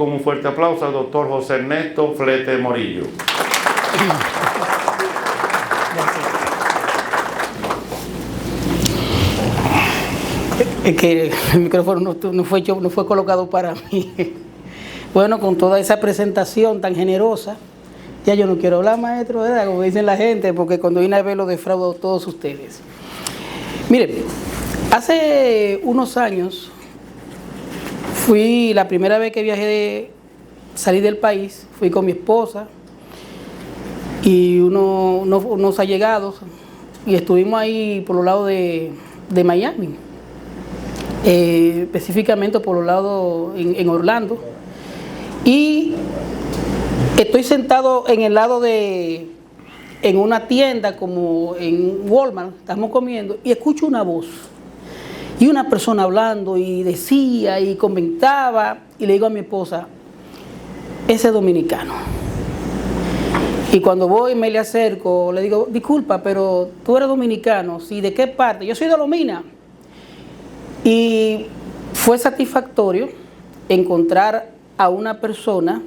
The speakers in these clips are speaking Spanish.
Con un fuerte aplauso al doctor José Ernesto Flete Morillo. Es que el micrófono no fue colocado para mí. Bueno, con toda esa presentación tan generosa, ya yo no quiero hablar, maestro, ¿verdad? Como dicen la gente, porque cuando vine a ver lo defraudo a todos ustedes. Miren, hace unos años la primera vez que salí del país, fui con mi esposa y unos allegados, y estuvimos ahí por los lados de Miami, específicamente por los lados en Orlando, y estoy sentado en el lado en una tienda como en Walmart, estamos comiendo, y escucho una voz. Y una persona hablando y decía y comentaba, y le digo a mi esposa, ese es dominicano. Y cuando voy me le acerco, le digo, disculpa, pero tú eres dominicano, ¿sí? ¿De qué parte? Yo soy de Lomina. Y fue satisfactorio encontrar a una persona,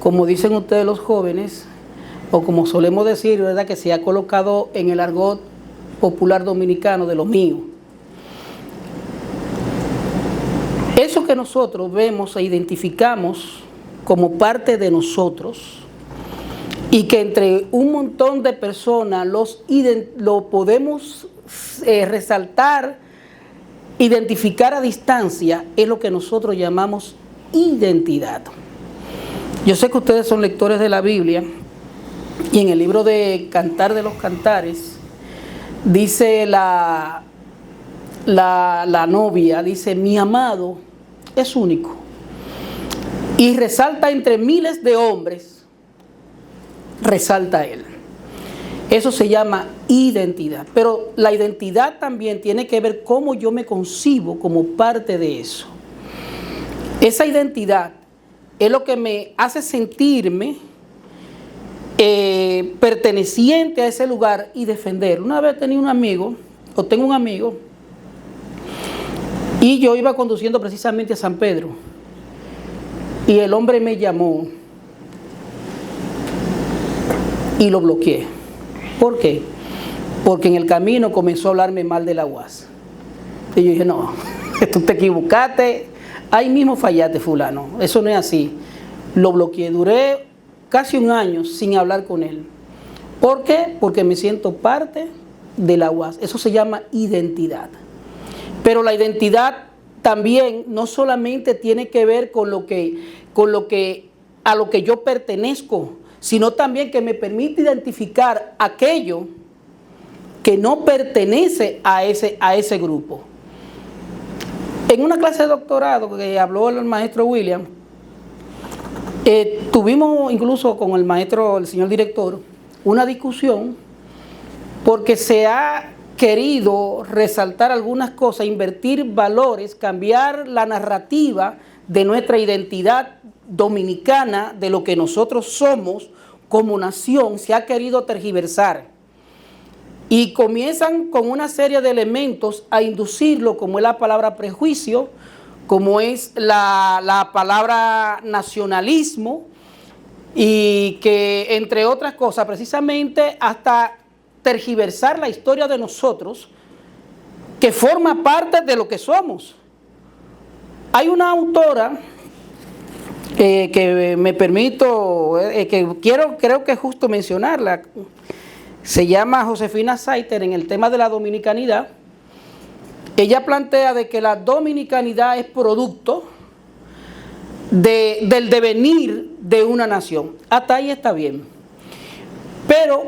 como dicen ustedes los jóvenes, o como solemos decir, ¿verdad?, que se ha colocado en el argot popular dominicano de lo mío. Eso que nosotros vemos e identificamos como parte de nosotros y que entre un montón de personas lo podemos resaltar, identificar a distancia, es lo que nosotros llamamos identidad. Yo sé que ustedes son lectores de la Biblia y en el libro de Cantar de los Cantares dice la novia, dice, mi amado es único, y resalta entre miles de hombres, resalta él. Eso se llama identidad, pero la identidad también tiene que ver cómo yo me concibo como parte de eso. Esa identidad es lo que me hace sentirme perteneciente a ese lugar y defenderlo. Una vez tengo un amigo, y yo iba conduciendo precisamente a San Pedro, y el hombre me llamó y lo bloqueé. ¿Por qué? Porque en el camino comenzó a hablarme mal de la UAS. Y yo dije, no, tú te equivocaste, ahí mismo fallaste, fulano, eso no es así. Lo bloqueé, duré casi un año sin hablar con él. ¿Por qué? Porque me siento parte de la UAS. Eso se llama identidad. Pero la identidad también no solamente tiene que ver con a lo que yo pertenezco, sino también que me permite identificar aquello que no pertenece a ese grupo. En una clase de doctorado que habló el maestro William, tuvimos incluso con el señor director, una discusión, porque se ha querido resaltar algunas cosas, invertir valores, cambiar la narrativa de nuestra identidad dominicana, de lo que nosotros somos como nación, se ha querido tergiversar. Y comienzan con una serie de elementos a inducirlo, como es la palabra prejuicio, como es la palabra nacionalismo, y que entre otras cosas, precisamente hasta tergiversar la historia de nosotros, que forma parte de lo que somos. Hay una autora que me permito, creo que es justo mencionarla, se llama Josefina Saiter, en el tema de la dominicanidad. Ella plantea de que la dominicanidad es producto del devenir de una nación. Hasta ahí está bien. Pero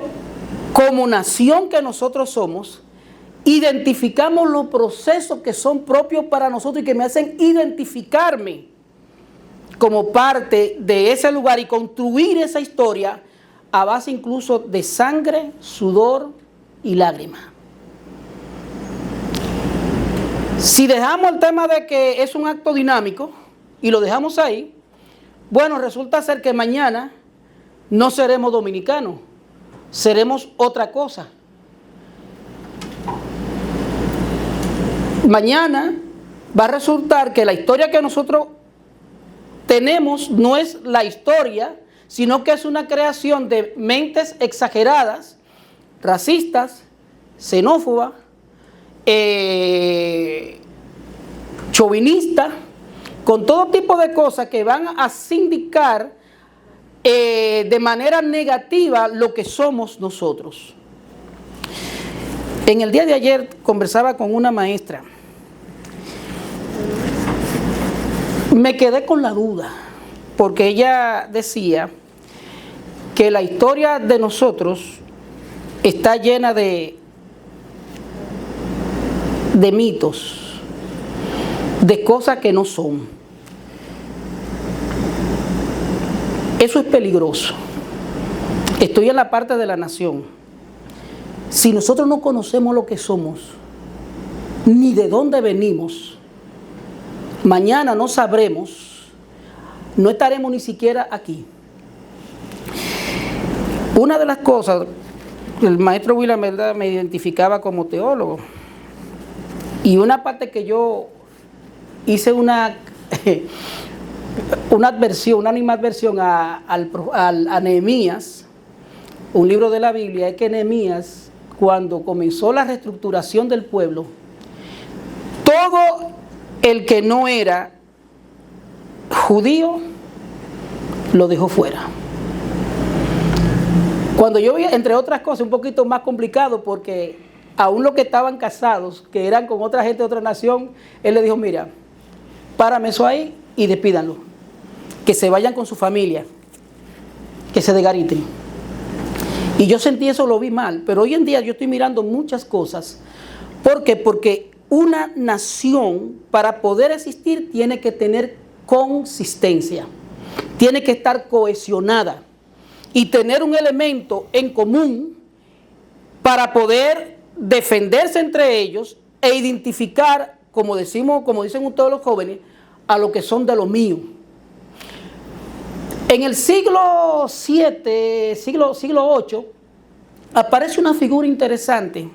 como nación que nosotros somos, identificamos los procesos que son propios para nosotros y que me hacen identificarme como parte de ese lugar y construir esa historia a base incluso de sangre, sudor y lágrimas. Si dejamos el tema de que es un acto dinámico y lo dejamos ahí, bueno, resulta ser que mañana no seremos dominicanos, seremos otra cosa. Mañana va a resultar que la historia que nosotros tenemos no es la historia, sino que es una creación de mentes exageradas, racistas, xenófobas, chauvinistas, con todo tipo de cosas que van a sindicar de manera negativa lo que somos nosotros. En el día de ayer conversaba con una maestra. Me quedé con la duda, porque ella decía que la historia de nosotros está llena de mitos, de cosas que no son. Eso es peligroso. Estoy en la parte de la nación. Si nosotros no conocemos lo que somos, ni de dónde venimos, mañana no sabremos, no estaremos ni siquiera aquí. Una de las cosas, el maestro William me identificaba como teólogo, y una parte que yo hice una animadversión a Nehemías, un libro de la Biblia, es que Nehemías, cuando comenzó la reestructuración del pueblo, todo el que no era judío lo dejó fuera. Cuando yo vi, entre otras cosas, un poquito más complicado, porque aún los que estaban casados, que eran con otra gente de otra nación, él le dijo: mira, párame eso ahí y despídanlo, que se vayan con su familia, que se desgariten. Y yo sentí eso, lo vi mal, pero hoy en día yo estoy mirando muchas cosas. ¿Por qué? Porque una nación, para poder existir, tiene que tener consistencia, tiene que estar cohesionada y tener un elemento en común para poder defenderse entre ellos e identificar, como dicen todos los jóvenes, a lo que son de lo mío. En el siglo VII, siglo VIII, aparece una figura interesante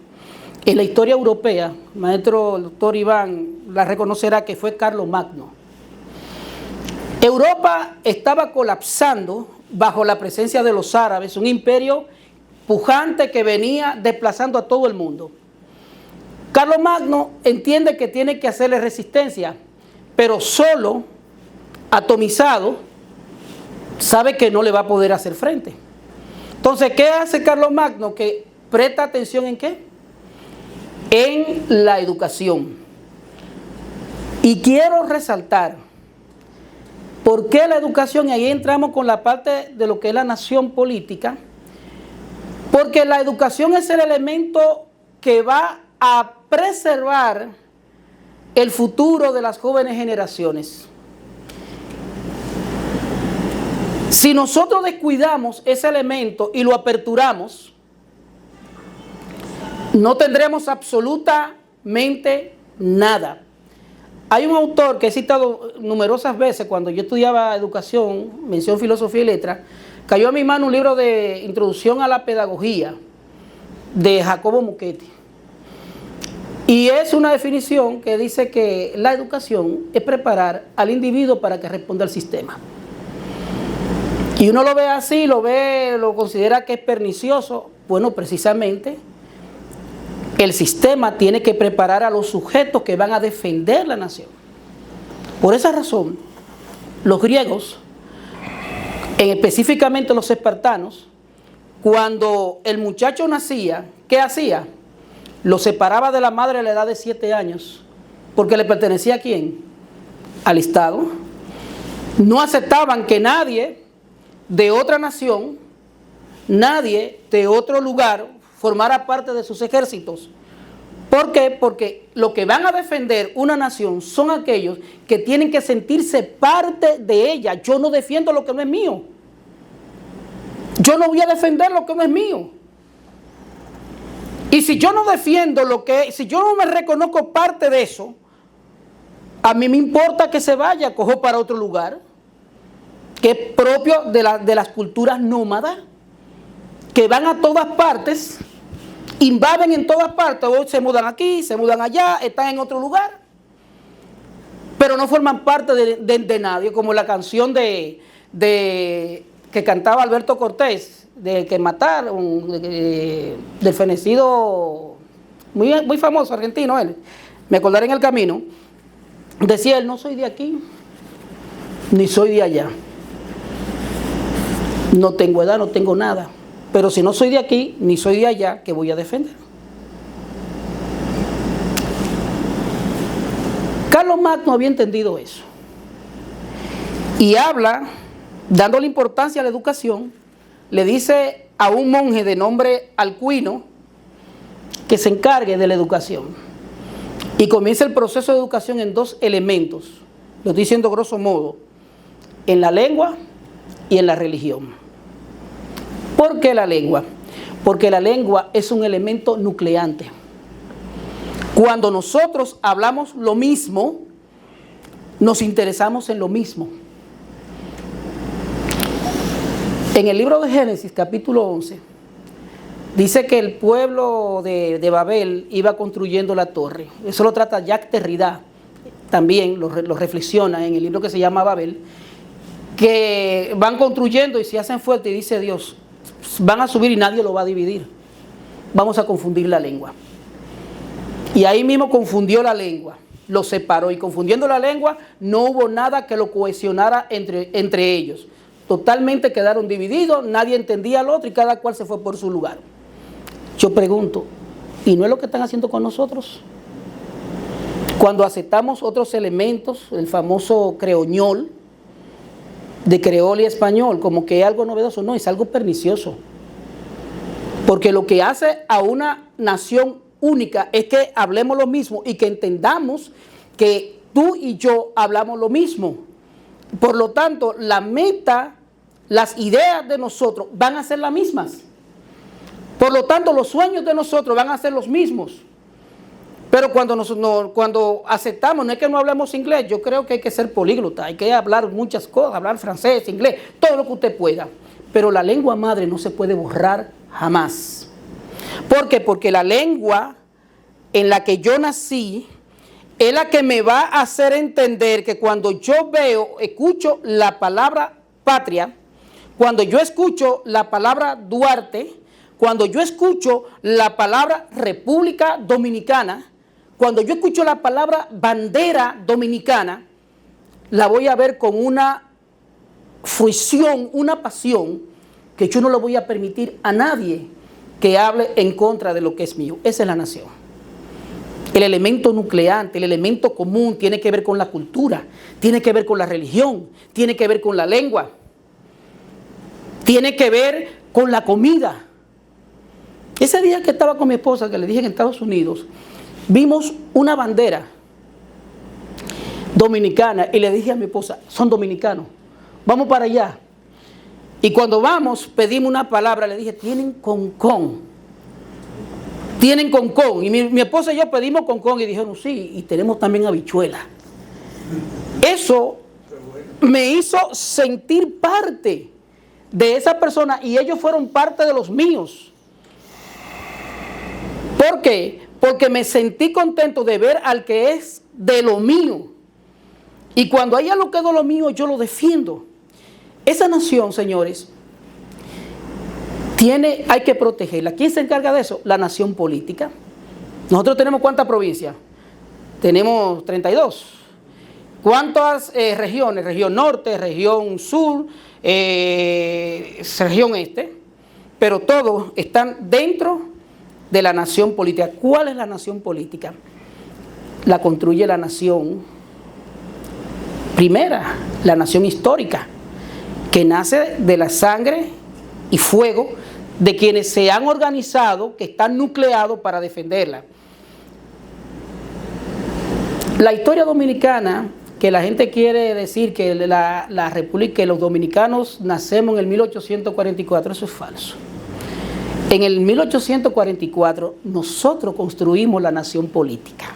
en la historia europea. El maestro el doctor Iván la reconocerá, que fue Carlomagno. Europa estaba colapsando bajo la presencia de los árabes, un imperio pujante que venía desplazando a todo el mundo. Carlomagno entiende que tiene que hacerle resistencia, pero solo, atomizado, sabe que no le va a poder hacer frente. Entonces, ¿qué hace Carlomagno? Que presta atención ¿en qué? En la educación. Y quiero resaltar por qué la educación, y ahí entramos con la parte de lo que es la nación política, porque la educación es el elemento que va a preservar el futuro de las jóvenes generaciones. Si nosotros descuidamos ese elemento y lo aperturamos, no tendremos absolutamente nada. Hay un autor que he citado numerosas veces cuando yo estudiaba educación, mención filosofía y letras, cayó a mi mano un libro de introducción a la pedagogía de Jacobo Muchetti. Y es una definición que dice que la educación es preparar al individuo para que responda al sistema. Y uno lo ve así, lo considera que es pernicioso. Bueno, precisamente el sistema tiene que preparar a los sujetos que van a defender la nación. Por esa razón, los griegos, específicamente los espartanos, cuando el muchacho nacía, ¿qué hacía? Lo separaba de la madre a la edad de 7 años, porque le pertenecía ¿a quién? Al Estado. No aceptaban que nadie de otra nación, nadie de otro lugar formara parte de sus ejércitos. ¿Por qué? Porque lo que van a defender una nación son aquellos que tienen que sentirse parte de ella. Yo no defiendo lo que no es mío. Yo no voy a defender lo que no es mío. Y si yo no defiendo si yo no me reconozco parte de eso, a mí me importa que se vaya, cojo para otro lugar, que es propio de las culturas nómadas, que van a todas partes, invaden en todas partes, o se mudan aquí, se mudan allá, están en otro lugar. pero no forman parte de nadie, como la canción que cantaba Alberto Cortés, de que mataron, del fenecido, muy famoso argentino él, me acordaré en el camino, decía él: no soy de aquí, ni soy de allá, no tengo edad, no tengo nada, pero si no soy de aquí, ni soy de allá, ¿qué voy a defender? Carlos Marx no había entendido eso. Y habla, dándole importancia a la educación, le dice a un monje de nombre Alcuino que se encargue de la educación. Y comienza el proceso de educación en dos elementos, lo estoy diciendo grosso modo, en la lengua y en la religión. ¿Por qué la lengua? Porque la lengua es un elemento nucleante. Cuando nosotros hablamos lo mismo, nos interesamos en lo mismo. En el libro de Génesis, capítulo 11, dice que el pueblo de Babel iba construyendo la torre. Eso lo trata Jacques Derrida, también lo reflexiona en el libro que se llama Babel, que van construyendo y se hacen fuertes, y dice Dios: van a subir y nadie lo va a dividir. Vamos a confundir la lengua. Y ahí mismo confundió la lengua, lo separó, y confundiendo la lengua no hubo nada que lo cohesionara entre ellos. Totalmente quedaron divididos, nadie entendía al otro y cada cual se fue por su lugar. Yo pregunto, ¿y no es lo que están haciendo con nosotros? Cuando aceptamos otros elementos, el famoso creoñol, de creol y español, como que es algo novedoso, no, es algo pernicioso. Porque lo que hace a una nación única es que hablemos lo mismo y que entendamos que tú y yo hablamos lo mismo. Por lo tanto, la meta, las ideas de nosotros van a ser las mismas. Por lo tanto, los sueños de nosotros van a ser los mismos. Pero cuando aceptamos, no es que no hablemos inglés, yo creo que hay que ser políglota, hay que hablar muchas cosas, hablar francés, inglés, todo lo que usted pueda. Pero la lengua madre no se puede borrar jamás. ¿Por qué? Porque la lengua en la que yo nací es la que me va a hacer entender que cuando yo escucho la palabra patria, cuando yo escucho la palabra Duarte, cuando yo escucho la palabra República Dominicana, cuando yo escucho la palabra bandera dominicana, la voy a ver con una fruición, una pasión, que yo no le voy a permitir a nadie que hable en contra de lo que es mío. Esa es la nación. El elemento nucleante, el elemento común tiene que ver con la cultura, tiene que ver con la religión, tiene que ver con la lengua, tiene que ver con la comida. Ese día que estaba con mi esposa, que le dije en Estados Unidos, vimos una bandera dominicana y le dije a mi esposa: son dominicanos, vamos para allá. Y cuando vamos, pedimos una palabra, le dije: tienen concón. Tienen concón. Y mi esposa y yo pedimos concón y dijeron: sí, y tenemos también habichuela. Eso me hizo sentir parte de esa persona y ellos fueron parte de los míos. ¿Por qué? Porque me sentí contento de ver al que es de lo mío. Y cuando haya lo que es de lo mío, yo lo defiendo. Esa nación, señores, hay que protegerla. ¿Quién se encarga de eso? La nación política. Nosotros tenemos ¿cuántas provincias? Tenemos 32. ¿Cuántas regiones? Región norte, región sur, región este. Pero todos están dentro de la nación política. ¿Cuál es la nación política? La construye la nación primera, la nación histórica, que nace de la sangre y fuego de quienes se han organizado, que están nucleados para defenderla. La historia dominicana, que la gente quiere decir que la República, que los dominicanos nacemos en el 1844, eso es falso. En el 1844 nosotros construimos la nación política.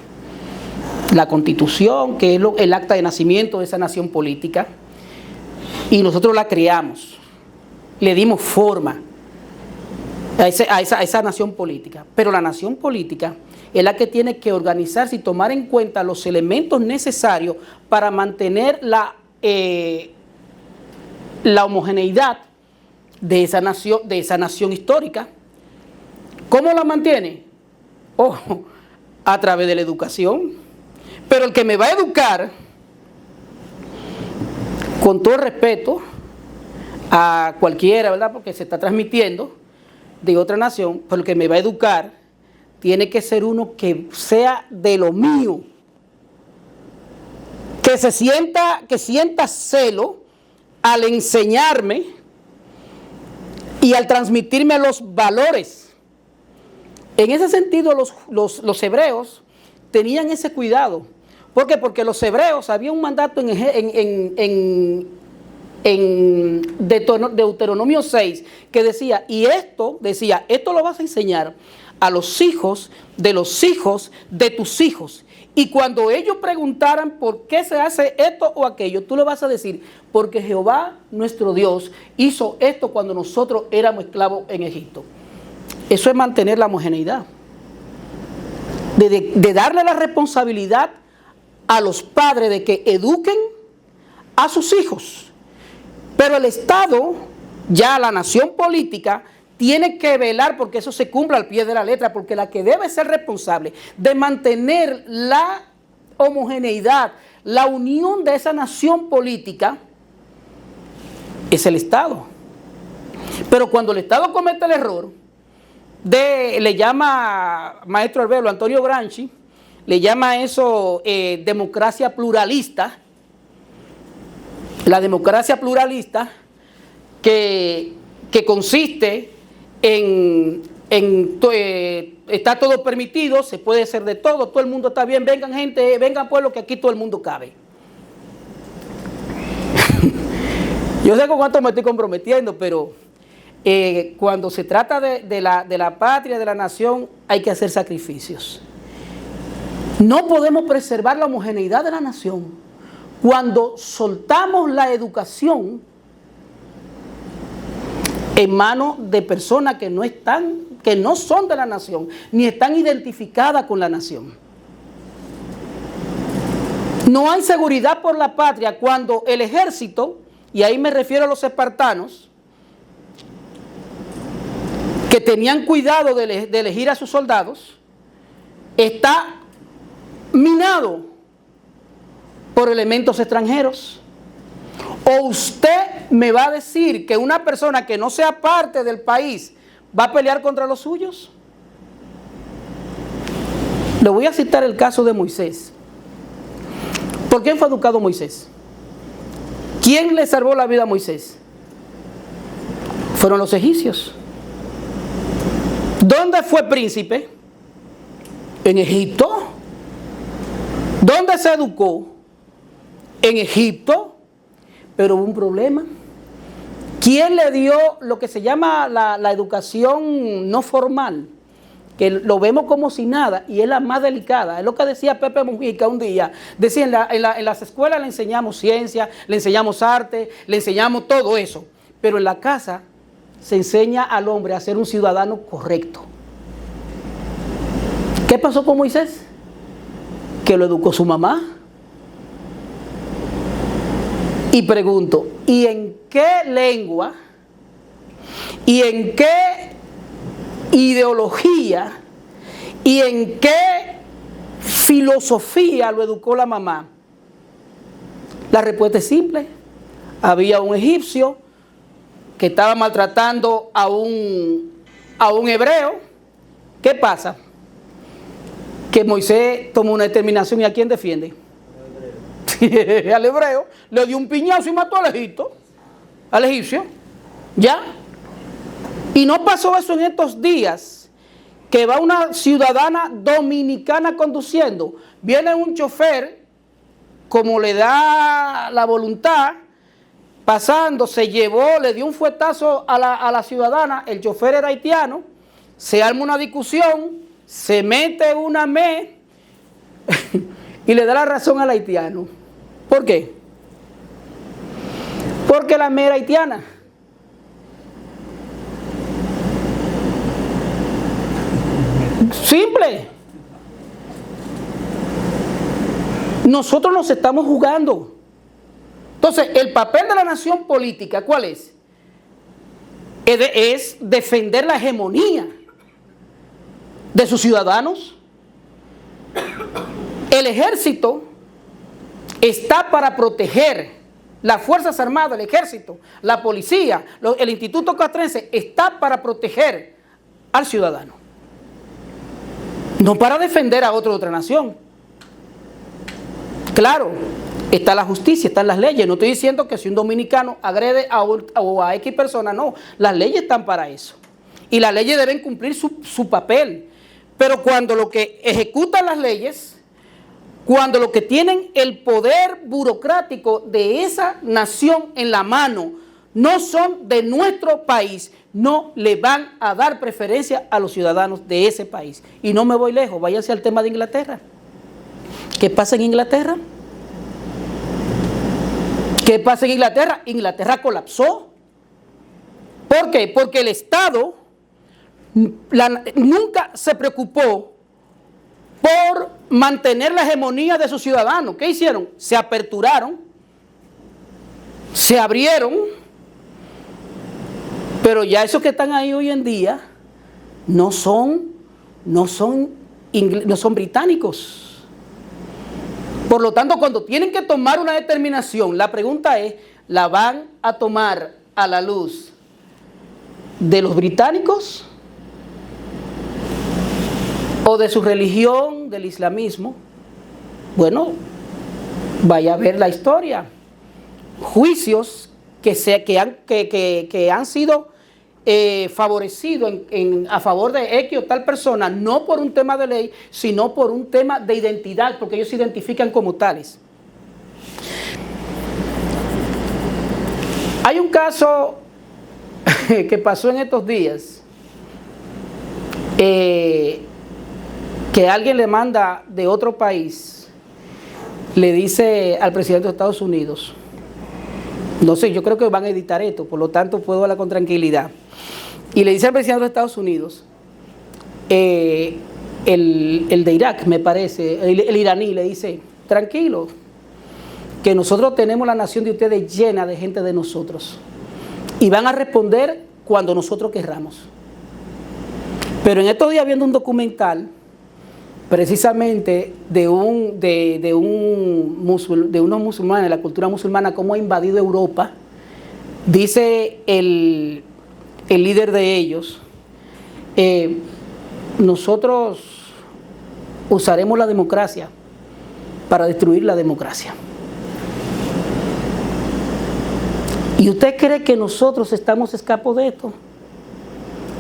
La Constitución, que es el acta de nacimiento de esa nación política, y nosotros la creamos, le dimos forma a esa nación política. Pero la nación política es la que tiene que organizarse y tomar en cuenta los elementos necesarios para mantener la homogeneidad de esa nación histórica. ¿Cómo la mantiene? A través de la educación. Pero el que me va a educar, con todo respeto a cualquiera, ¿verdad? Porque se está transmitiendo de otra nación, pero el que me va a educar tiene que ser uno que sea de lo mío, que sienta celo al enseñarme y al transmitirme los valores. En ese sentido, los hebreos tenían ese cuidado. ¿Por qué? Porque los hebreos, había un mandato en Deuteronomio 6 que decía, esto lo vas a enseñar a los hijos de tus hijos. Y cuando ellos preguntaran por qué se hace esto o aquello, tú le vas a decir, porque Jehová nuestro Dios hizo esto cuando nosotros éramos esclavos en Egipto. Eso es mantener la homogeneidad. De darle la responsabilidad a los padres de que eduquen a sus hijos. Pero el Estado, ya la nación política, tiene que velar porque eso se cumpla al pie de la letra, porque la que debe ser responsable de mantener la homogeneidad, la unión de esa nación política, es el Estado. Pero cuando el Estado comete el error, le llama, maestro Albelo, Antonio Gramsci, le llama eso democracia pluralista, la democracia pluralista que consiste está todo permitido, se puede hacer de todo el mundo está bien, vengan gente, vengan pueblo, que aquí todo el mundo cabe. Yo sé con cuánto me estoy comprometiendo, pero cuando se trata de la patria, de la nación, hay que hacer sacrificios. No podemos preservar la homogeneidad de la nación cuando soltamos la educación en manos de personas que no son de la nación, ni están identificadas con la nación. No hay seguridad por la patria cuando el ejército, y ahí me refiero a los espartanos, que tenían cuidado de elegir a sus soldados, está minado por elementos extranjeros. ¿O usted me va a decir que una persona que no sea parte del país va a pelear contra los suyos? Le voy a citar el caso de Moisés. ¿Por quién fue educado Moisés? ¿Quién le salvó la vida a Moisés? Fueron los egipcios. ¿Dónde fue príncipe? En Egipto. ¿Dónde se educó? En Egipto. Pero hubo un problema. ¿Quién le dio lo que se llama la educación no formal? Que lo vemos como si nada y es la más delicada. Es lo que decía Pepe Mujica un día. Decía, en las escuelas le enseñamos ciencia, le enseñamos arte, le enseñamos todo eso. Pero en la casa se enseña al hombre a ser un ciudadano correcto. ¿Qué pasó con Moisés? Que lo educó su mamá. Y pregunto, ¿y en qué lengua y en qué ideología y en qué filosofía lo educó la mamá? La respuesta es simple. Había un egipcio que estaba maltratando a un hebreo. ¿Qué pasa? Que Moisés tomó una determinación, ¿y a quién defiende? Al hebreo, le dio un piñazo y mató al egipcio, ¿ya? Y no pasó eso en estos días, que va una ciudadana dominicana conduciendo, viene un chofer, como le da la voluntad, pasando, se llevó, le dio un fuetazo a la ciudadana, el chofer era haitiano, se arma una discusión, se mete una y le da la razón al haitiano. ¿Por qué? Porque la era haitiana. Simple. Nosotros nos estamos jugando. Entonces, el papel de la nación política, ¿cuál es? Es defender la hegemonía de sus ciudadanos. El ejército está para proteger, las Fuerzas Armadas, el ejército, la policía, el Instituto Castrense está para proteger al ciudadano, no para defender a otro de otra nación. Claro, está la justicia, están las leyes. No estoy diciendo que si un dominicano agrede a X persona, no. Las leyes están para eso. Y las leyes deben cumplir su papel. Pero cuando lo que ejecutan las leyes, cuando lo que tienen el poder burocrático de esa nación en la mano no son de nuestro país, no le van a dar preferencia a los ciudadanos de ese país. Y no me voy lejos, váyanse al tema de Inglaterra. ¿Qué pasa en Inglaterra? ¿Qué pasa en Inglaterra? Inglaterra colapsó. ¿Por qué? Porque el Estado nunca se preocupó por mantener la hegemonía de sus ciudadanos. ¿Qué hicieron? Se aperturaron, se abrieron, pero ya esos que están ahí hoy en día no son británicos. Por lo tanto, cuando tienen que tomar una determinación, la pregunta es, ¿la van a tomar a la luz de los británicos o de su religión, del islamismo? Bueno, vaya a ver la historia. Juicios que han sido favorecidos a favor de X o tal persona, no por un tema de ley, sino por un tema de identidad, porque ellos se identifican como tales. Hay un caso que pasó en estos días, que alguien le manda de otro país, le dice al presidente de Estados Unidos, no sé, yo creo que van a editar esto, por lo tanto puedo hablar con tranquilidad, y le dice al presidente de Estados Unidos, el de Irak me parece, el iraní, le dice, tranquilo, que nosotros tenemos la nación de ustedes llena de gente de nosotros, y van a responder cuando nosotros querramos. Pero en estos días viendo un documental, precisamente de unos musulmanes, la cultura musulmana, cómo ha invadido Europa, dice el líder de ellos, nosotros usaremos la democracia para destruir la democracia. ¿Y usted cree que nosotros estamos escapos de esto?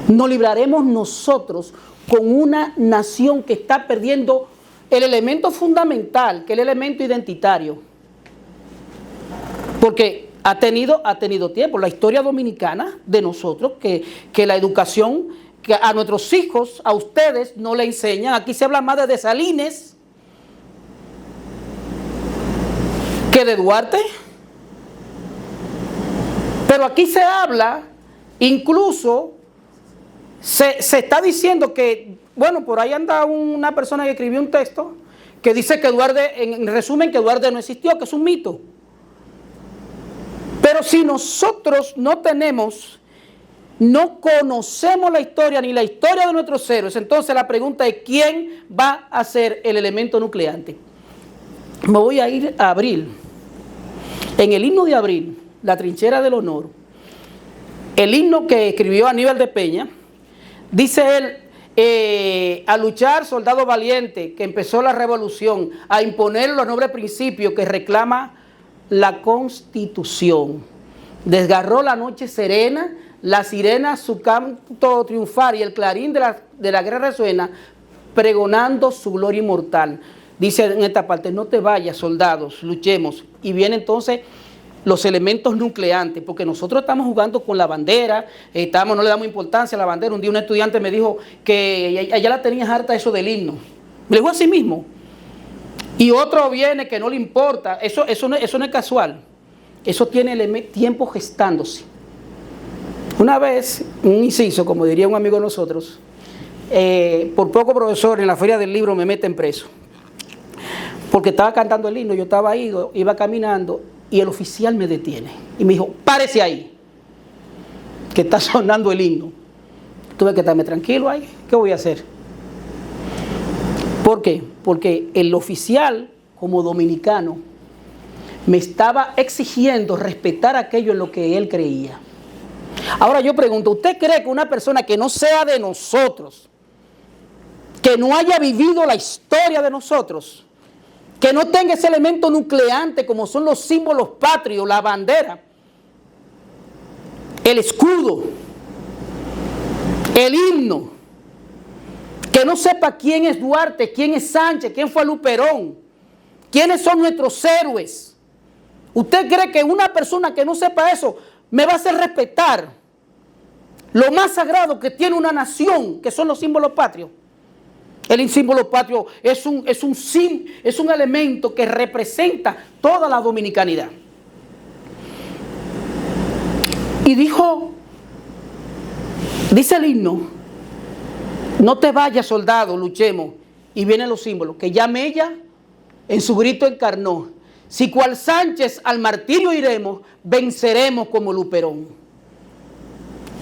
Nos libraremos nosotros con una nación que está perdiendo el elemento fundamental, que es el elemento identitario. Porque ha tenido tiempo, la historia dominicana de nosotros, que la educación, que a nuestros hijos, a ustedes no le enseñan. Aquí se habla más de Dessalines que de Duarte. Pero aquí se habla, incluso se está diciendo que, bueno, por ahí anda una persona que escribió un texto que dice que Duarte, en resumen, que Duarte no existió, que es un mito. Pero si nosotros no conocemos la historia ni la historia de nuestros héroes, entonces la pregunta es, ¿quién va a ser el elemento nucleante? Me voy a ir a Abril. En el himno de Abril, la trinchera del honor, el himno que escribió Aníbal de Peña, dice él, a luchar soldado valiente, que empezó la revolución, a imponer los nobles principios que reclama la Constitución. Desgarró la noche serena, la sirena su canto triunfar y el clarín de la guerra resuena, pregonando su gloria inmortal. Dice en esta parte, no te vayas, soldados, luchemos. Y viene entonces los elementos nucleantes, porque nosotros estamos jugando con la bandera, no le damos importancia a la bandera. Un día un estudiante me dijo que allá la tenías harta eso del himno. Me dijo así mismo. Y otro viene que no le importa. Eso no es casual. Eso tiene tiempo gestándose. Una vez, un inciso, como diría un amigo de nosotros, por poco profesor en la feria del libro me meten preso. porque estaba cantando el himno, yo estaba ahí, iba caminando y el oficial me detiene y me dijo, párese ahí, que está sonando el himno. Tuve que estarme tranquilo ahí, ¿qué voy a hacer? ¿Por qué? Porque el oficial, como dominicano, me estaba exigiendo respetar aquello en lo que él creía. Ahora yo pregunto, ¿usted cree que una persona que no sea de nosotros, que no haya vivido la historia de nosotros, que no tenga ese elemento nucleante como son los símbolos patrios, la bandera, el escudo, el himno, que no sepa quién es Duarte, quién es Sánchez, quién fue Luperón, quiénes son nuestros héroes? ¿Usted cree que una persona que no sepa eso me va a hacer respetar lo más sagrado que tiene una nación, que son los símbolos patrios? El símbolo patrio es un elemento que representa toda la dominicanidad. Y dice el himno, no te vayas soldado, luchemos. Y vienen los símbolos, que ya Mella en su grito encarnó. Si cual Sánchez al martirio iremos, venceremos como Luperón.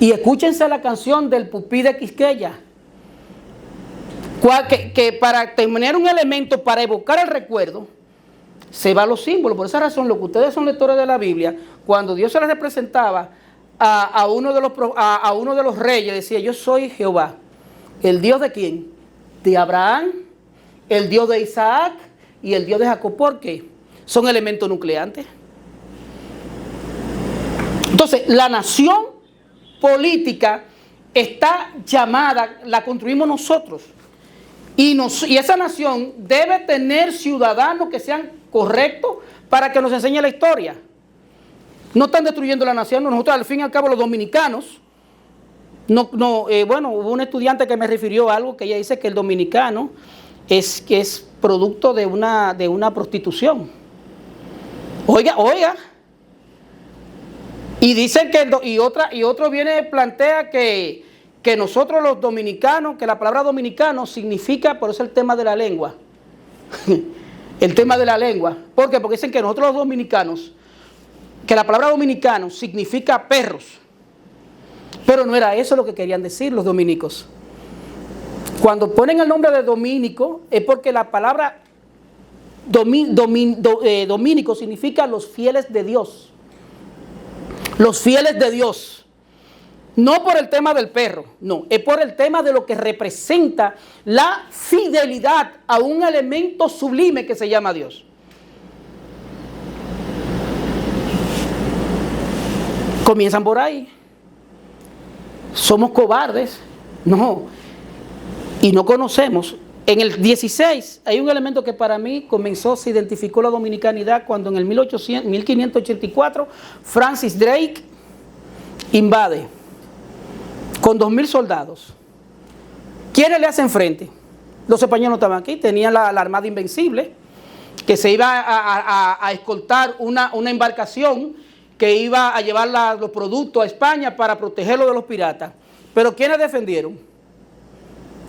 Y escúchense la canción del Pupí de Quisqueya, que para tener un elemento para evocar el recuerdo, se va a los símbolos. Por esa razón, lo que ustedes son lectores de la Biblia, cuando Dios se les representaba a uno de los reyes, decía, yo soy Jehová. ¿El Dios de quién? De Abraham, el Dios de Isaac y el Dios de Jacob. ¿Por qué? Son elementos nucleantes. Entonces, la nación política está llamada, la construimos nosotros. Y esa nación debe tener ciudadanos que sean correctos para que nos enseñe la historia. No están destruyendo la nación. Nosotros, al fin y al cabo, los dominicanos, bueno, hubo un estudiante que me refirió a algo que ella dice que el dominicano es producto de una prostitución. Oiga. Y dicen que otro plantea que nosotros los dominicanos, que la palabra dominicano significa, por eso el tema de la lengua. El tema de la lengua. ¿Por qué? Porque dicen que nosotros los dominicanos, que la palabra dominicano significa perros. Pero no era eso lo que querían decir los dominicos. Cuando ponen el nombre de dominico es porque la palabra dominico significa los fieles de Dios. Los fieles de Dios. No por el tema del perro, no, es por el tema de lo que representa la fidelidad a un elemento sublime que se llama Dios. Comienzan por ahí. Somos cobardes, no, y no conocemos. En el 16 hay un elemento que para mí se identificó la dominicanidad cuando en el 1584 Francis Drake invade con 2,000 soldados. ¿Quiénes le hacen frente? Los españoles no estaban aquí, tenían la Armada Invencible, que se iba a escoltar una embarcación que iba a llevar los productos a España para protegerlo de los piratas. Pero ¿quiénes defendieron?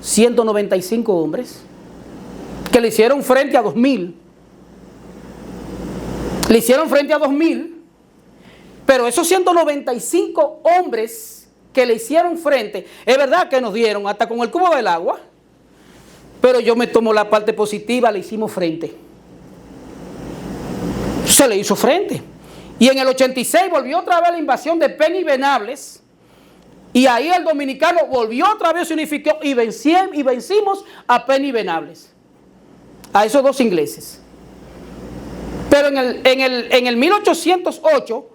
195 hombres que le hicieron frente a 2,000. Le hicieron frente a 2,000, pero esos 195 hombres que le hicieron frente, es verdad que nos dieron hasta con el cubo del agua, pero yo me tomo la parte positiva, le hicimos frente. Se le hizo frente. Y en el 86 volvió otra vez la invasión de Peña y Venables, y ahí el dominicano volvió otra vez, se unificó y vencimos a Peña y Venables, a esos dos ingleses. Pero en el 1808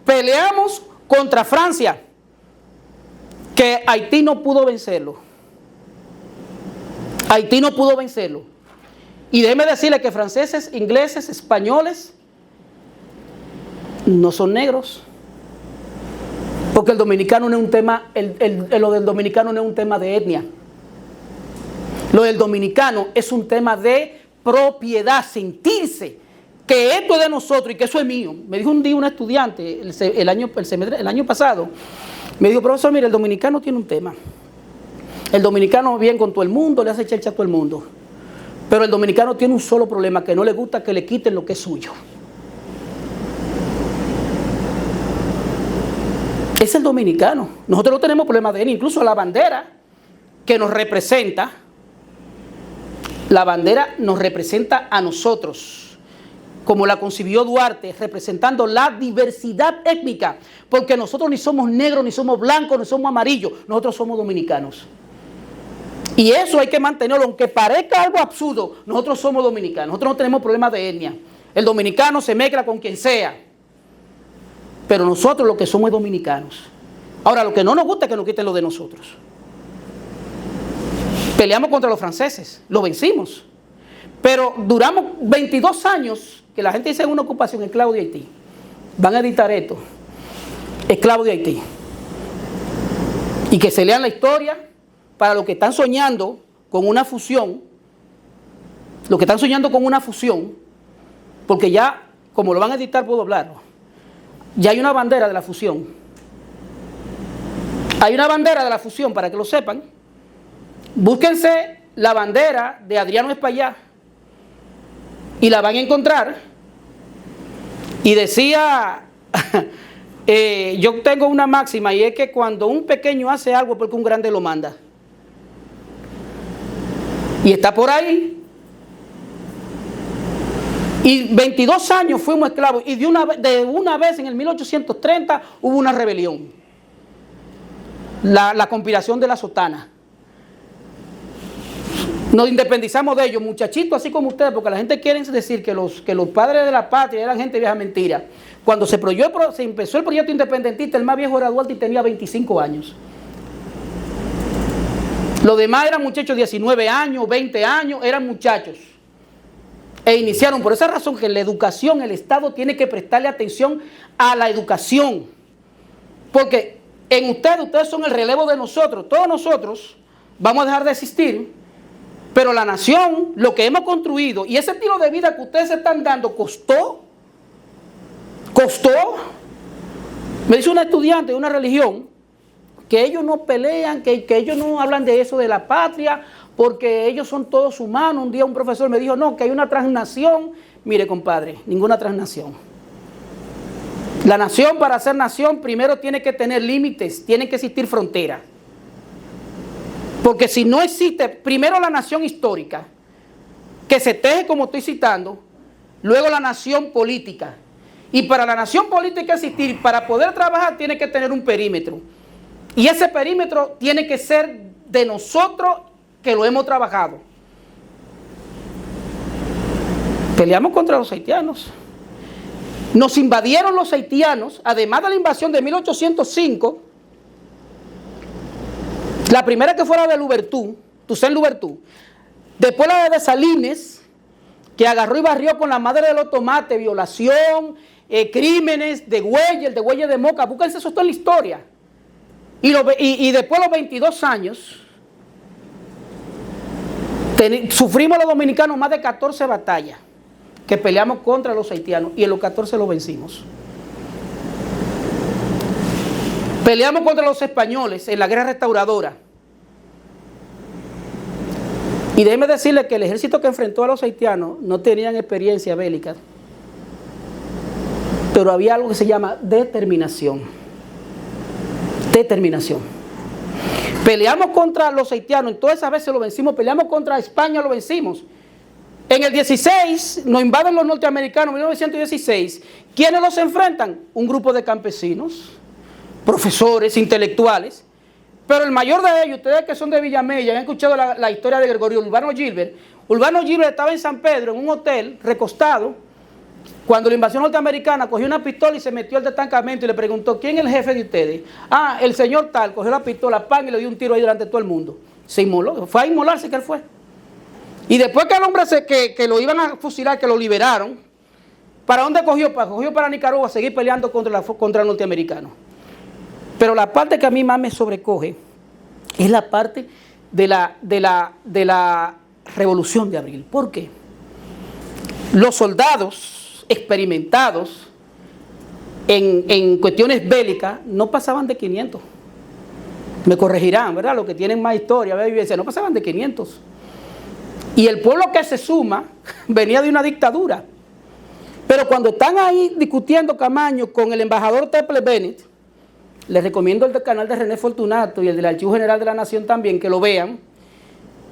peleamos contra Francia, que Haití no pudo vencerlo. Haití no pudo vencerlo. Y déjeme decirle que franceses, ingleses, españoles no son negros. Porque el dominicano no es un tema, lo del dominicano no es un tema de etnia. Lo del dominicano es un tema de propiedad, sentirse que esto es de nosotros y que eso es mío. Me dijo un día un estudiante el año pasado, me dijo, profesor, mire, el dominicano tiene un tema. El dominicano viene con todo el mundo, le hace chelcha a todo el mundo. Pero el dominicano tiene un solo problema, que no le gusta que le quiten lo que es suyo. Es el dominicano. Nosotros no tenemos problema de él. Incluso la bandera que nos representa, la bandera nos representa a nosotros, como la concibió Duarte, representando la diversidad étnica, porque nosotros ni somos negros, ni somos blancos, ni somos amarillos, nosotros somos dominicanos. Y eso hay que mantenerlo, aunque parezca algo absurdo, nosotros somos dominicanos, nosotros no tenemos problemas de etnia. El dominicano se mezcla con quien sea, pero nosotros lo que somos es dominicanos. Ahora, lo que no nos gusta es que nos quiten lo de nosotros. Peleamos contra los franceses, los vencimos, pero duramos 22 años, que la gente dice en una ocupación, esclavo de Haití. Van a editar esto, esclavo de Haití. Y que se lean la historia. Para los que están soñando con una fusión, porque ya, como lo van a editar, puedo hablarlo, ya hay una bandera de la fusión. Hay una bandera de la fusión, para que lo sepan. Búsquense la bandera de Adriano Espaillá y la van a encontrar. Y decía, yo tengo una máxima, y es que cuando un pequeño hace algo es porque un grande lo manda. Y está por ahí. Y 22 años fuimos esclavos. Y de una vez en el 1830 hubo una rebelión. La conspiración de la sotana. Nos independizamos de ellos, muchachitos así como ustedes, porque la gente quiere decir que los padres de la patria eran gente vieja. Mentira. Cuando se empezó el proyecto independentista, el más viejo era Duarte y tenía 25 años. Los demás eran muchachos de 19 años, 20 años, eran muchachos. E iniciaron, por esa razón que la educación, el Estado tiene que prestarle atención a la educación. Porque en ustedes son el relevo de nosotros. Todos nosotros vamos a dejar de existir, pero la nación, lo que hemos construido, y ese estilo de vida que ustedes se están dando, costó. Me dice una estudiante de una religión, que ellos no pelean, que ellos no hablan de eso de la patria, porque ellos son todos humanos. Un día un profesor me dijo, no, que hay una transnación. Mire, compadre, ninguna transnación. La nación, para ser nación, primero tiene que tener límites, tienen que existir fronteras. Porque si no existe, primero la nación histórica, que se teje como estoy citando, luego la nación política. Y para la nación política existir, para poder trabajar, tiene que tener un perímetro. Y ese perímetro tiene que ser de nosotros que lo hemos trabajado. Peleamos contra los haitianos. Nos invadieron los haitianos, además de la invasión de 1805, la primera que fue la de Louverture, Toussaint Louverture, después la de Dessalines, que agarró y barrió con la madre de los tomates, violación, crímenes de Güelle de Moca, búsquense eso está en la historia. Y después de los 22 años, sufrimos los dominicanos más de 14 batallas que peleamos contra los haitianos, y en los 14 los vencimos. Peleamos contra los españoles en la guerra restauradora. Y déjeme decirle que el ejército que enfrentó a los haitianos no tenían experiencia bélica, pero había algo que se llama determinación. Determinación. Peleamos contra los haitianos, en todas esas veces lo vencimos. Peleamos contra España, lo vencimos. En el 16 nos invaden los norteamericanos, en 1916. ¿Quiénes los enfrentan? Un grupo de campesinos, profesores, intelectuales. Pero el mayor de ellos, ustedes que son de Villamella, han escuchado la historia de Gregorio Urbano Gilbert. Urbano Gilbert estaba en San Pedro, en un hotel, recostado, cuando la invasión norteamericana cogió una pistola y se metió al destacamento y le preguntó, ¿quién es el jefe de ustedes? Ah, el señor tal, cogió la pistola, pan, y le dio un tiro ahí delante de todo el mundo. Se inmoló, fue a inmolarse que él fue. Y después que el hombre que lo iban a fusilar, que lo liberaron, ¿para dónde cogió? Cogió para Nicaragua a seguir peleando contra el norteamericano. Pero la parte que a mí más me sobrecoge es la parte de la Revolución de Abril. ¿Por qué? Los soldados experimentados en cuestiones bélicas no pasaban de 500. Me corregirán, ¿verdad? Los que tienen más historia, no pasaban de 500. Y el pueblo que se suma venía de una dictadura. Pero cuando están ahí discutiendo Camaño con el embajador Teple Bennett, les recomiendo el canal de René Fortunato y el del Archivo General de la Nación también, que lo vean.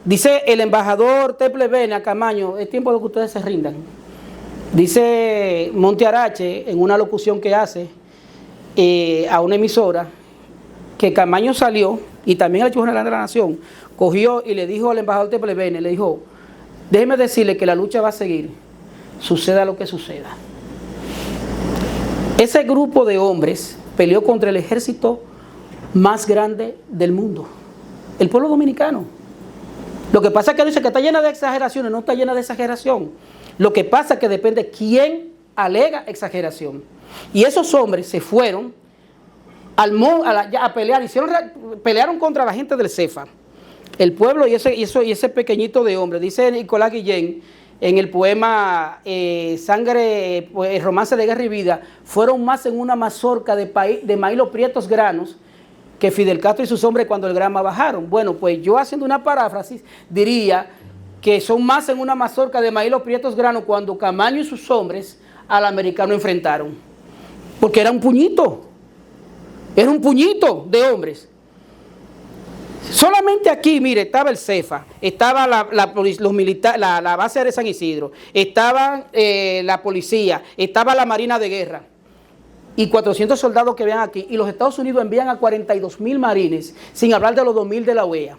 Dice el embajador Teple Bennett a Camaño: es tiempo de que ustedes se rindan. Dice Monte Arache en una locución que hace a una emisora, que Camaño salió, y también el Archivo General de la Nación, cogió y le dijo al embajador Teple Bennett, le dijo: déjeme decirle que la lucha va a seguir, suceda lo que suceda. Ese grupo de hombres peleó contra el ejército más grande del mundo, el pueblo dominicano. Lo que pasa es que dice que está llena de exageraciones. No está llena de exageración. Lo que pasa es que depende quién alega exageración. Y esos hombres se fueron a pelear, pelearon contra la gente del CEFA, el pueblo y ese pequeñito de hombre. Dice Nicolás Guillén en el poema Sangre, Romance de Guerra y Vida: fueron más en una mazorca de maíz los prietos granos que Fidel Castro y sus hombres cuando el grama bajaron. Bueno, pues yo, haciendo una paráfrasis, diría que son más en una mazorca de maíz los prietos granos cuando Camaño y sus hombres al americano enfrentaron. Porque era un puñito de hombres. Solamente aquí, mire, estaba el CEFA, estaba la base de San Isidro, estaba la policía, estaba la Marina de Guerra y 400 soldados que vean aquí. Y los Estados Unidos envían a 42,000 marines, sin hablar de los 2,000 de la OEA.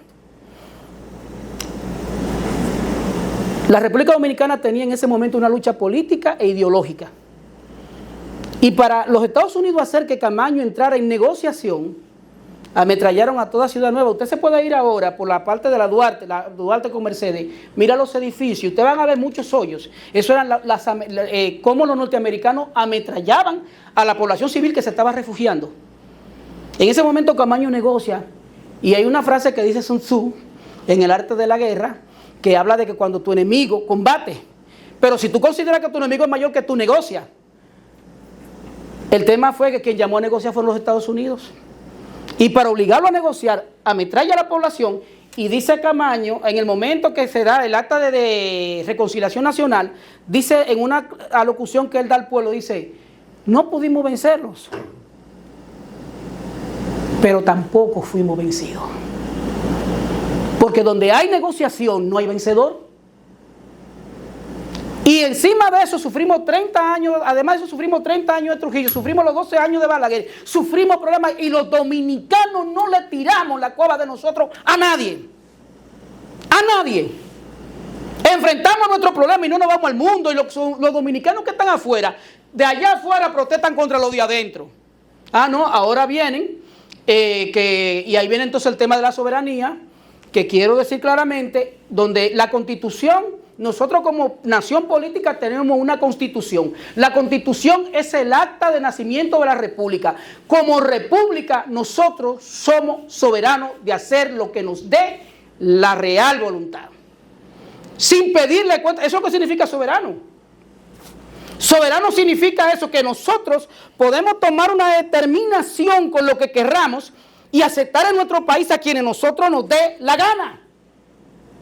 La República Dominicana tenía en ese momento una lucha política e ideológica. Y para los Estados Unidos hacer que Camaño entrara en negociación, ametrallaron a toda Ciudad Nueva. Usted se puede ir ahora por la parte de la Duarte con Mercedes, mira los edificios, ustedes van a ver muchos hoyos. Eso eran cómo los norteamericanos ametrallaban a la población civil que se estaba refugiando. En ese momento Camaño negocia, y hay una frase que dice Sun Tzu en El Arte de la Guerra, que habla de que cuando tu enemigo combate, pero si tú consideras que tu enemigo es mayor que tú, negocia. El tema fue que quien llamó a negociar fueron los Estados Unidos. Y para obligarlo a negociar, ametralla a la población. Y dice Camaño, en el momento que se da el acta de reconciliación nacional, dice en una alocución que él da al pueblo, dice: no pudimos vencerlos, pero tampoco fuimos vencidos. Porque donde hay negociación no hay vencedor. Y encima de eso sufrimos 30 años, además de eso sufrimos 30 años de Trujillo, sufrimos los 12 años de Balaguer, sufrimos problemas, y los dominicanos no le tiramos la cueva de nosotros a nadie. A nadie. Enfrentamos nuestros problemas y no nos vamos al mundo. Y los dominicanos que están afuera, de allá afuera protestan contra los de adentro. Ah, no, ahora vienen, y ahí viene entonces el tema de la soberanía, que quiero decir claramente, donde la Constitución, nosotros como nación política tenemos una Constitución. La Constitución es el acta de nacimiento de la República. Como República, nosotros somos soberanos de hacer lo que nos dé la real voluntad, sin pedirle cuenta. ¿Eso qué significa soberano? Soberano significa eso, que nosotros podemos tomar una determinación con lo que querramos y aceptar en nuestro país a quienes nosotros nos dé la gana.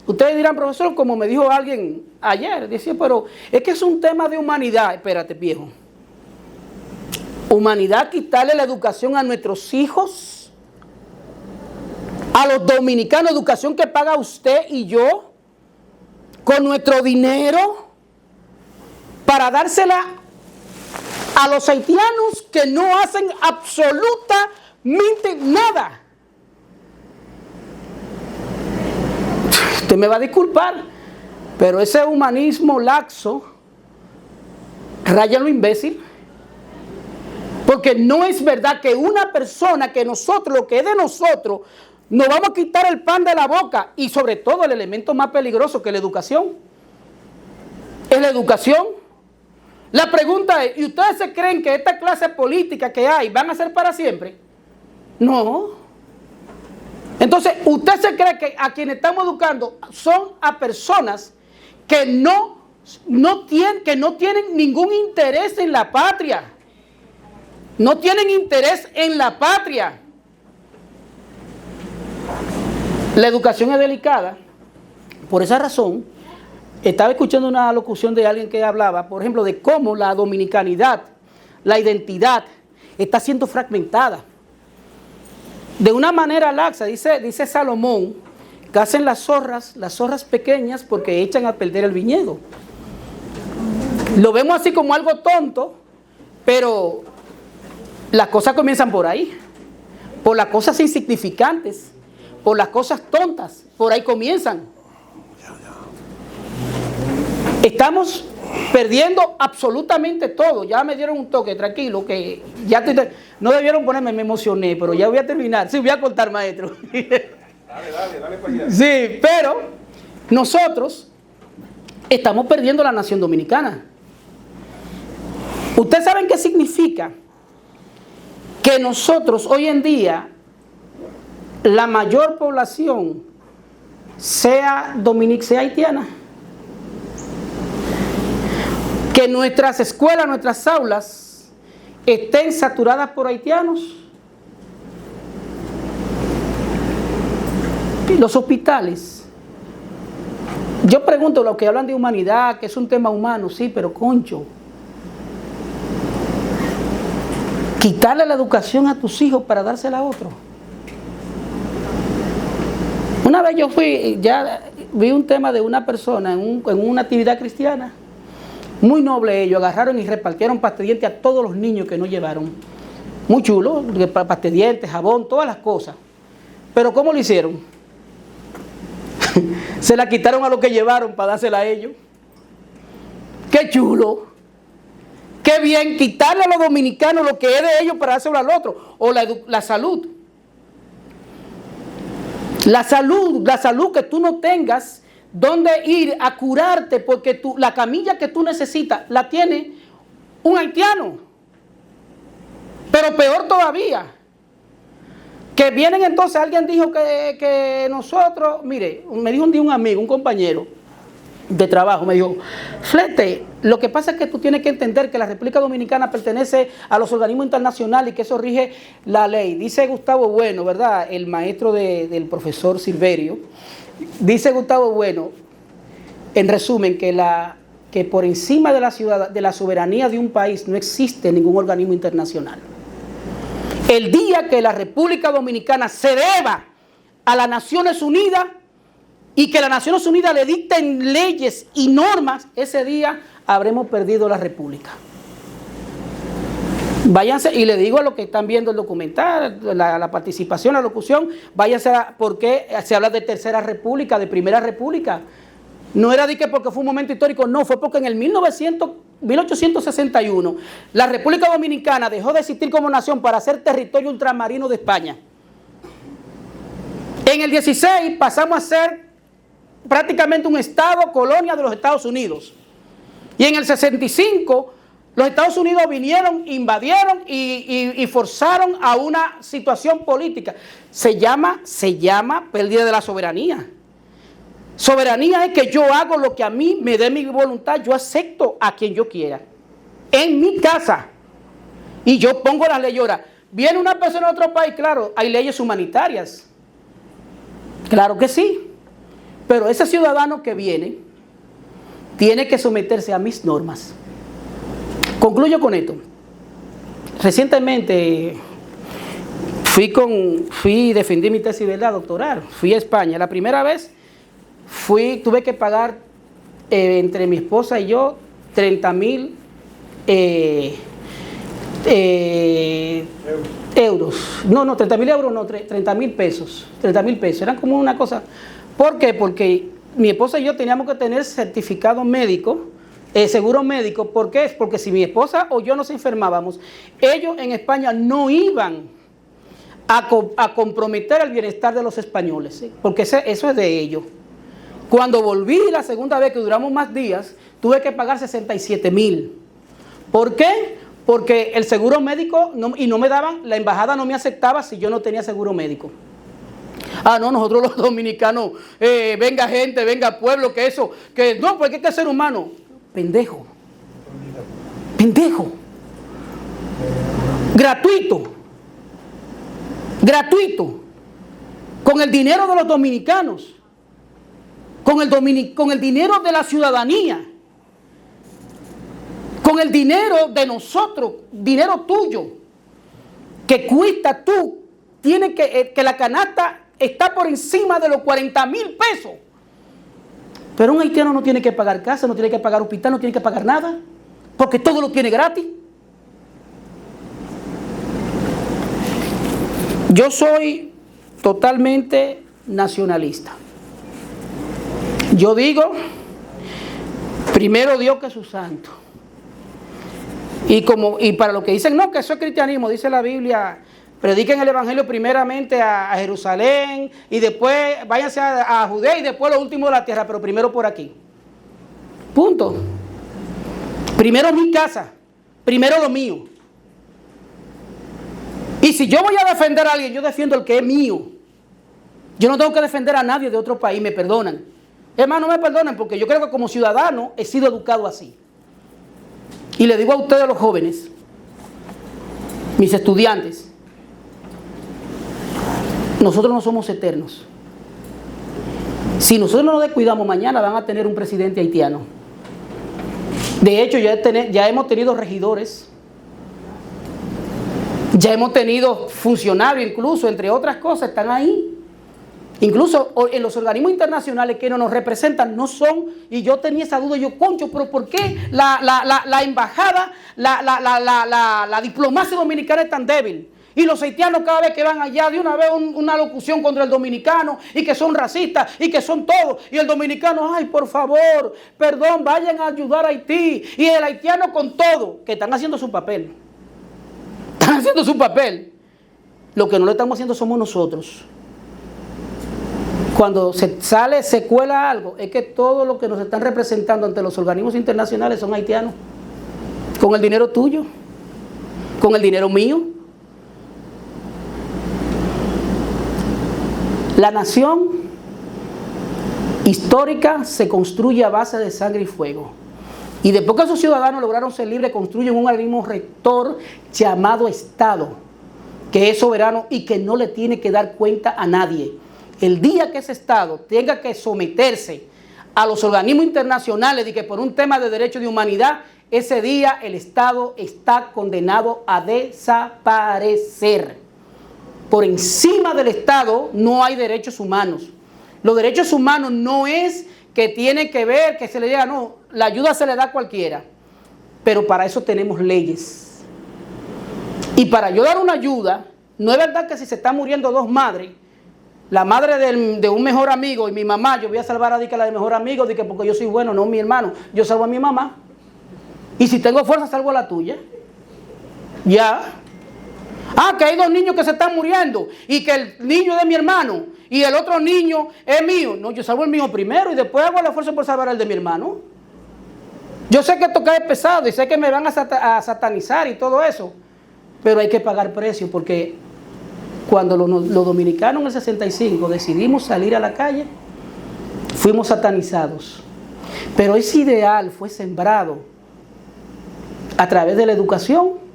Ustedes dirán: profesor, como me dijo alguien ayer, decía, pero es que es un tema de humanidad. Espérate, viejo. Humanidad, quitarle la educación a nuestros hijos, a los dominicanos, educación que paga usted y yo, con nuestro dinero, para dársela a los haitianos que no hacen absolutamente nada. Usted me va a disculpar, pero ese humanismo laxo raya en lo imbécil. Porque no es verdad que una persona, que nosotros, lo que es de nosotros, nos vamos a quitar el pan de la boca. Y sobre todo el elemento más peligroso, que es la educación. Es la educación. La pregunta es: ¿y ustedes se creen que esta clase política que hay van a ser para siempre? No. Entonces, ¿usted se cree que a quienes estamos educando son a personas que no tienen ningún interés en la patria? No tienen interés en la patria. La educación es delicada. Por esa razón, Estaba escuchando una locución de alguien que hablaba, por ejemplo, de cómo la dominicanidad, la identidad, está siendo fragmentada. De una manera laxa, dice Salomón, que hacen las zorras pequeñas porque echan a perder el viñedo. Lo vemos así como algo tonto, pero las cosas comienzan por ahí, por las cosas insignificantes, por las cosas tontas, por ahí comienzan. Estamos perdiendo absolutamente todo. Ya me dieron un toque, tranquilo, que ya no debieron ponerme, me emocioné, pero ya voy a terminar. Sí, voy a contar, maestro. Dale para allá. Sí, pero nosotros estamos perdiendo la nación dominicana. ¿Ustedes saben qué significa? Que nosotros hoy en día, la mayor población sea haitiana. Que nuestras escuelas, nuestras aulas estén saturadas por haitianos. Los hospitales. Yo pregunto, los que hablan de humanidad, que es un tema humano, sí, pero concho. Quitarle la educación a tus hijos para dársela a otro. Una vez yo vi un tema de una persona en una actividad cristiana. Muy noble ellos, agarraron y repartieron pasta de dientes a todos los niños que no llevaron. Muy chulo, pasta de dientes, jabón, todas las cosas. Pero ¿cómo lo hicieron? Se la quitaron a los que llevaron para dársela a ellos. ¡Qué chulo! ¡Qué bien! Quitarle a los dominicanos lo que es de ellos para dárselo al otro. O la salud. La salud que tú no tengas dónde ir a curarte porque la camilla que tú necesitas la tiene un haitiano. Pero peor todavía, que vienen entonces, alguien dijo que nosotros, mire, me dijo un día un amigo, un compañero de trabajo, me dijo, Flete, lo que pasa es que tú tienes que entender que la República Dominicana pertenece a los organismos internacionales y que eso rige la ley. Dice Gustavo Bueno, ¿verdad? El maestro del profesor Silverio. Dice Gustavo Bueno, en resumen, que por encima de la soberanía de un país no existe ningún organismo internacional. El día que la República Dominicana se deba a las Naciones Unidas y que las Naciones Unidas le dicten leyes y normas, ese día habremos perdido la República. Váyanse, y le digo a los que están viendo el documental, la participación, la locución, váyanse porque se habla de Tercera República, de Primera República. No era de que porque fue un momento histórico, no, fue porque en el 1861 la República Dominicana dejó de existir como nación para ser territorio ultramarino de España. En el 16 pasamos a ser prácticamente un estado, colonia de los Estados Unidos. Y en el 65 los Estados Unidos vinieron, invadieron y forzaron a una situación política. Se llama pérdida de la soberanía. Soberanía es que yo hago lo que a mí me dé mi voluntad, yo acepto a quien yo quiera. En mi casa. Y yo pongo las leyes. Ahora, viene una persona de otro país, claro, hay leyes humanitarias. Claro que sí. Pero ese ciudadano que viene tiene que someterse a mis normas. Concluyo con esto. Recientemente defendí mi tesis de doctoral. Fui a España. La primera vez tuve que pagar entre mi esposa y yo 30.000 euros. No, 30.000 euros, no, 30.000 pesos. 30.000 pesos. Eran como una cosa. ¿Por qué? Porque mi esposa y yo teníamos que tener certificado médico, seguro médico. ¿Por qué? Porque si mi esposa o yo nos enfermábamos, ellos en España no iban a comprometer el bienestar de los españoles, ¿sí? Porque eso es de ellos. Cuando volví la segunda vez, que duramos más días, tuve que pagar 67.000. ¿Por qué? Porque el seguro médico, no me daban, la embajada no me aceptaba si yo no tenía seguro médico. Ah, no, nosotros los dominicanos, venga gente, venga pueblo, no, porque hay que ser humano. Pendejo. Gratuito. Con el dinero de los dominicanos. con el dinero de la ciudadanía, con el dinero de nosotros, dinero tuyo, que cuesta tú, tiene que la canasta está por encima de los 40,000 pesos. Pero un haitiano no tiene que pagar casa, no tiene que pagar hospital, no tiene que pagar nada, porque todo lo tiene gratis. Yo soy totalmente nacionalista. Yo digo, primero Dios que su santo. Y para los que dicen, no, que eso es cristianismo, dice la Biblia, prediquen el evangelio primeramente a Jerusalén y después váyanse a Judea y después lo último de la tierra, pero primero por aquí. Punto. Primero mi casa, primero lo mío. Y si yo voy a defender a alguien, yo defiendo el que es mío. Yo no tengo que defender a nadie de otro país, me perdonan. Hermano, me perdonen porque yo creo que como ciudadano he sido educado así. Y le digo a ustedes los jóvenes, mis estudiantes, nosotros no somos eternos. Si nosotros no nos descuidamos, mañana van a tener un presidente haitiano. De hecho, ya hemos tenido regidores, ya hemos tenido funcionarios, incluso, entre otras cosas, están ahí. Incluso en los organismos internacionales que no nos representan no son, y yo tenía esa duda, yo, concho, pero ¿por qué la embajada, la diplomacia dominicana es tan débil? Y los haitianos cada vez que van allá, de una vez una locución contra el dominicano, y que son racistas, y que son todos, y el dominicano, ay, por favor, perdón, vayan a ayudar a Haití, y el haitiano con todo, que están haciendo su papel. Están haciendo su papel. Lo que no lo estamos haciendo somos nosotros. Cuando se cuela algo, es que todos los que nos están representando ante los organismos internacionales son haitianos. Con el dinero tuyo, con el dinero mío. La nación histórica se construye a base de sangre y fuego. Y después que esos ciudadanos lograron ser libres, construyen un organismo rector llamado Estado, que es soberano y que no le tiene que dar cuenta a nadie. El día que ese Estado tenga que someterse a los organismos internacionales y que por un tema de derechos de humanidad, ese día el Estado está condenado a desaparecer. Por encima del Estado no hay derechos humanos. Los derechos humanos no es que tiene que ver, que se le diga, no, la ayuda se le da a cualquiera. Pero para eso tenemos leyes. Y para yo dar una ayuda, no es verdad que si se están muriendo dos madres, la madre de un mejor amigo y mi mamá, yo voy a salvar a la de mejor amigo, porque yo soy bueno, no mi hermano. Yo salvo a mi mamá. Y si tengo fuerza, salvo a la tuya. Ya. Ah, que hay dos niños que se están muriendo y que el niño es de mi hermano y el otro niño es mío. No, yo salvo el mío primero y después hago el esfuerzo por salvar el de mi hermano. Yo sé que esto cae pesado y sé que me van a satanizar y todo eso, pero hay que pagar precio porque cuando los dominicanos en el 65 decidimos salir a la calle, fuimos satanizados. Pero ese ideal fue sembrado a través de la educación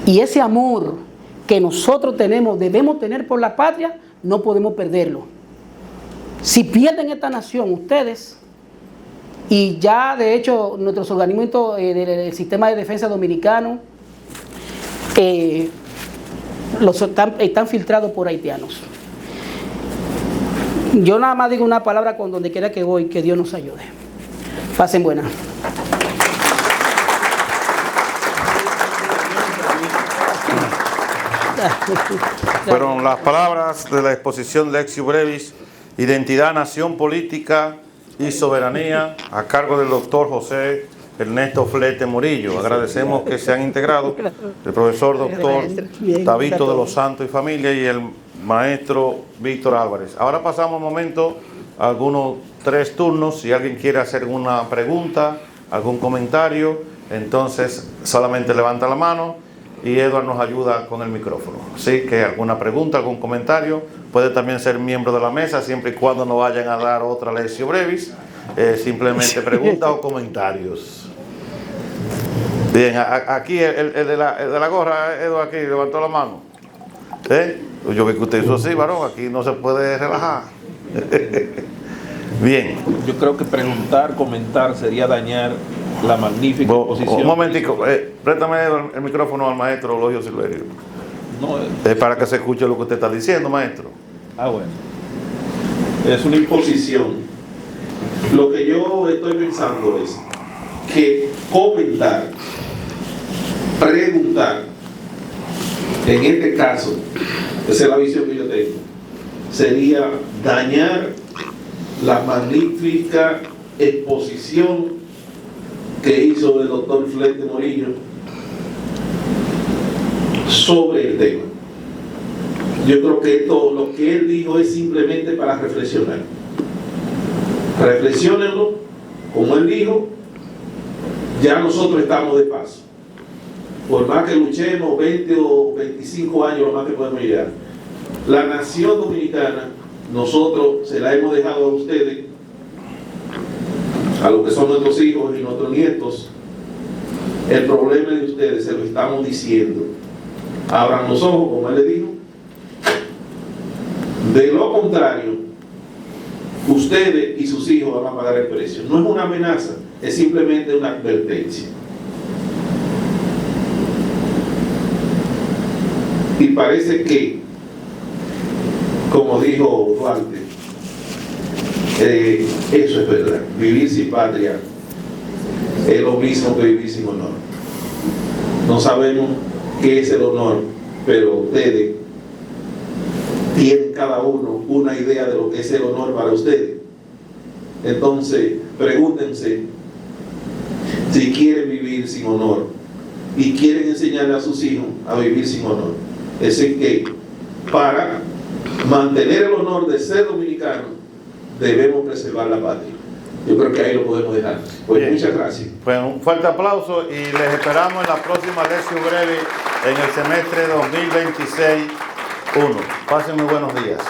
y ese amor que nosotros debemos tener por la patria, no podemos perderlo. Si pierden esta nación ustedes, y ya de hecho nuestros organismos del sistema de defensa dominicano están filtrados por haitianos. Yo nada más digo una palabra con donde quiera que voy, que Dios nos ayude. Pasen buenas. Fueron las palabras de la exposición Lectio Brevis, Identidad, Nación, Política y Soberanía, a cargo del doctor José Ernesto Flete Morillo. Agradecemos que se han integrado el profesor doctor Tabito de los Santos y familia y el maestro Víctor Álvarez. Ahora pasamos un momento a algunos 3 turnos. Si alguien quiere hacer alguna pregunta, algún comentario, entonces solamente levanta la mano y Edward nos ayuda con el micrófono. Así que alguna pregunta, algún comentario, puede también ser miembro de la mesa, siempre y cuando no vayan a dar otra lección brevis, simplemente preguntas o comentarios. Bien, aquí el de la gorra, Edward, aquí levantó la mano. Yo vi que usted hizo así, varón, aquí no se puede relajar. Bien. Yo creo que preguntar, comentar sería dañar la magnífica exposición. Un momentico, préstame el micrófono al maestro Eulogio Silverio. No, Para que se escuche lo que usted está diciendo, maestro. bueno. Es una imposición. Lo que yo estoy pensando es que comentar, preguntar, en este caso, esa es la visión que yo tengo, sería dañar la magnífica exposición que hizo el doctor Flete Morillo sobre el tema. Yo creo que esto, lo que él dijo es simplemente para reflexionar. Reflexionenlo, como él dijo, ya nosotros estamos de paso. Por más que luchemos 20 o 25 años, lo más que podemos llegar. La nación dominicana, nosotros se la hemos dejado a ustedes, a lo que son nuestros hijos y nuestros nietos. El problema de ustedes se lo estamos diciendo. Abran los ojos, como él le dijo. De lo contrario, ustedes y sus hijos van a pagar el precio. No es una amenaza, es simplemente una advertencia. Y parece que, como dijo Duarte, eso es verdad. Vivir sin patria es lo mismo que vivir sin honor. No sabemos qué es el honor, pero ustedes tienen cada uno una idea de lo que es el honor para ustedes. Entonces, pregúntense si quieren vivir sin honor y quieren enseñarle a sus hijos a vivir sin honor. Es decir, que para mantener el honor de ser dominicano, debemos preservar la patria. Yo creo que ahí lo podemos dejar. Pues bien, muchas gracias. Pues un fuerte aplauso y les esperamos en la próxima lección breve en el semestre 2026-1. Pasen muy buenos días.